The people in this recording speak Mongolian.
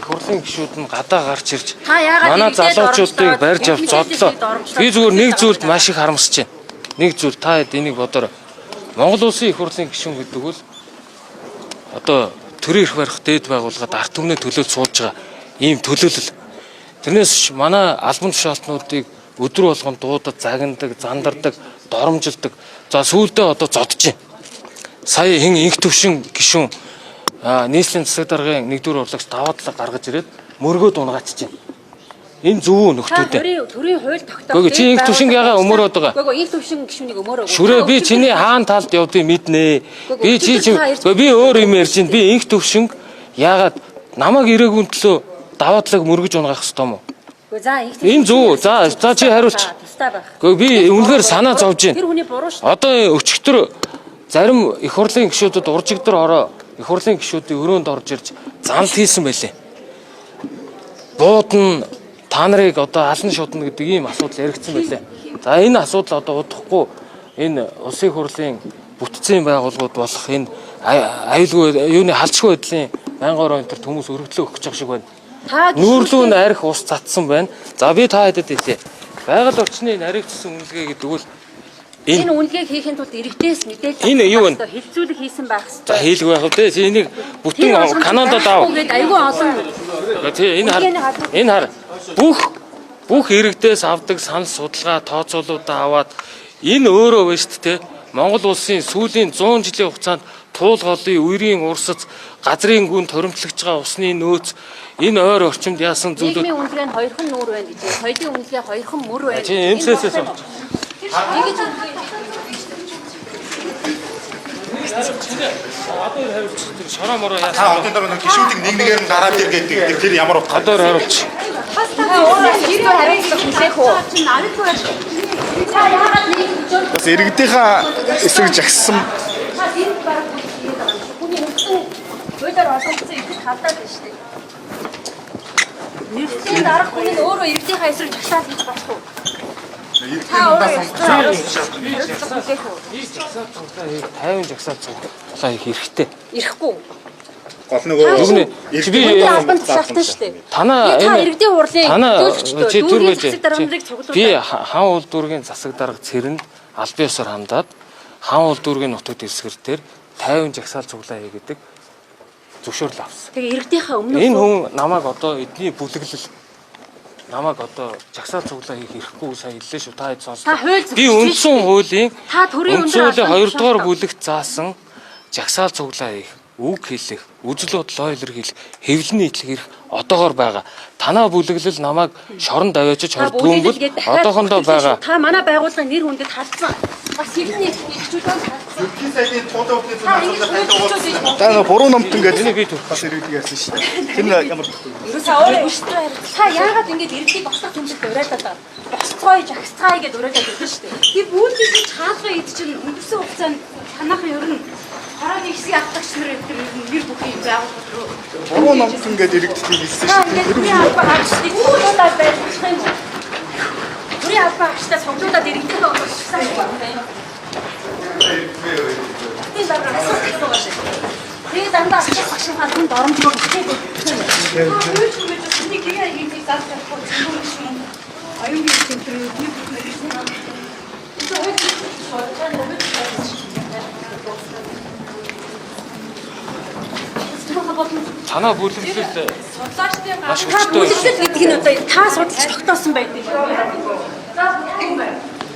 хурлын гишүүд нь гадаа гарч ирж манай залуучуудыг барьж авч зодлоо. Би зүгээр нэг зүйлд маш их харамсаж байна. Нэг зүйл та хэд энийг бодорой. Монгол улсын их хурлын гишүүн гэдэг бол одоо төрийн эрх барих дээд байгууллагад ард түмний төлөөлж суулж байгаа ийм төлөөлөл. Тэрнээс биш манай албан тушаалтнуудыг өдөр болгон дуудад, загнадаг, зандардаг, доромжилдаг. За сүүлдээ одоо зодож байна. Сая хэн инх төвшин гишүүн нийслэлийн засаг даргын нэгдүгээр урлагч даваадлага гаргаж ирээд мөргөөд унгаачих чинь. Энэ зөв нөхдүүдээ. Төрийн хууль тогтоох. Гэхдээ чи инх төвшинг ягаа өмөрөөд байгаа. Гэхдээ инх төвшин гишүүнийг өмөрөө. Шүрээ би чиний хаан талд явдгийг мэднэ. Би өөр юм ярьж байна. Би инх төвшинг яагаад намайг ирээгүй төлөө даваадлаг мөргөж унгаах ёстой юм уу? Энэ зөв. За чи хариулч. Гэхдээ би үнэхээр санаа зовж байна. Тэр хүний буруу шүү. Одоо өчигдөр зарим их хурлын гишүүдэд уржигдэр ороо их хурлын гишүүдийн өрөөнд орж ирж занл хийсэн байлээ. Буудна та нарыг одоо алан шудна гэдэг ийм асуудал яригдсан байлээ. За энэ асуудал одоо удахгүй энэ улсын хурлын бүтцийн байгууллагууд болох энэ аюулгүй юуны халдшгүй байдлын байнгын орон энэ хүмүүс өргөдлөө өгч байгаа шиг байна. Нүүрлүү нь арх ус цацсан байна. За би та хэдэд хэлье. Байгаль орчны наригдсан үнэлгээ гэдэг бол энэ үнэлгээг хийхин тулд иргэдээс мэдээлэл энэ юу вэ? хилцүүлэг хийсэн байх хэрэгтэй. За хийлгүй байх үү? Энийг бүтэн Канадад аав. Айгүй олон. Энэ хар бүх иргэдээс авдаг санал судалгаа тооцоолуудаа аваад энэ өөрөө байна шүү дээ. Монгол улсын сүүлийн 100 жилийн хугацаанд туул голын үерийн урсц газрын гүнд торимтлогч байгаа усны нөөц энэ ойр орчимд яасан зүйлүүд нийгмийн үнэлгээ нь хоёрхан нүүр байна гэж. Соёлын үнэлгээ хоёрхан мөр байна. Чи эмсээсээс одоо хариулч шороо мороо яа. Та одын дараа нэг гişүүдийг нэг нэгээр нь гараад ир гэдэг тэр ямар утгатай. Одоо хариулч. Бас иргэдийнхаа эсрэг жагссан хуулиар олгогдсон иргэд халдаад байна шүү дээ. Нэрсийн дарах хүн нь өөрөө иргэдийнхаа эсрэг жагсаал хийж болох уу? Та өөрөө 50 жагсаал цуглаа их хэрэгтэй. ирэхгүй. гол нөгөө иргэдийн албан тушаалтай шүү дээ. Танаа иргэдийн хурлын чи төр байж. засаг даргамжийг цуглуулдаг. Би хаан улдүргийн засаг дарга цэрэнд аль биесээр хандаад хаан улдүргийн нутагт эсгэр дээр 50 жагсаал цуглаа хийгээд зөвшөөрөл авсан. Тэгээ иргэдийнхээ өмнө Энэ хүн намайг одоо эдний бүлэглэл намайг одоо жагсаал цуглаа хийх ирэхгүй сайн хэллээ шүү. Та хэд сонсон. Би үндсэн хуулийн та төрийн өндөр 2 дугаар бүлэгт заасан жагсаал цуглаа хийх, үг хэлэх, үзэл бодлоо илэрхийлэх, хэвлэн нийтлэх эрх одоогоор байгаа. Танаа бүлэглэл намайг шоронд аваачиж хордгоомбол одоохондоо байгаа. Та манай байгууллагын нэр хүндэд халдсан. Бас хэвлэн нийтлэгчүүд халдсан. Türkiye sayının tuğla okuyup Та буруу номт ингээд энийг би төрөх бас иргэдэг ярьсан шүү дээ. Тэр ямар Та яагаад ингэж иргэдийг бослох тэмцэлд уриалаад байгаа? Босцгоё, жагсцгаая гэдээ уриалаад байдаг шүү дээ. Тэр бүлгийн хаалгын эд чинь өнгөрсөн хугацаанд танаахан ер нь хорооны хэсгийг авахч нар тэр нэр бүхий байгууллага руу буруу номт ингээд иргэдэг хэлсэн шүү дээ. Төрийн албан хаагчдыг цуглуулад байх юм. Төрийн албан хаагчдаа цуглуулад иргэдээ олгочихсан юм байна. Тийм дараа асуудал байгаа шүү. Тэгээ дандаа асуух багшийн хаалганд доромжлоо гэхээ. Нэг яг ийм зах зээл юм. Аюулгүй тэмдрээ нэг танаа бүлэглэл судлаачдын бүлэглэл гэдэг нь одоо та судалж тогтоосон байдаг. За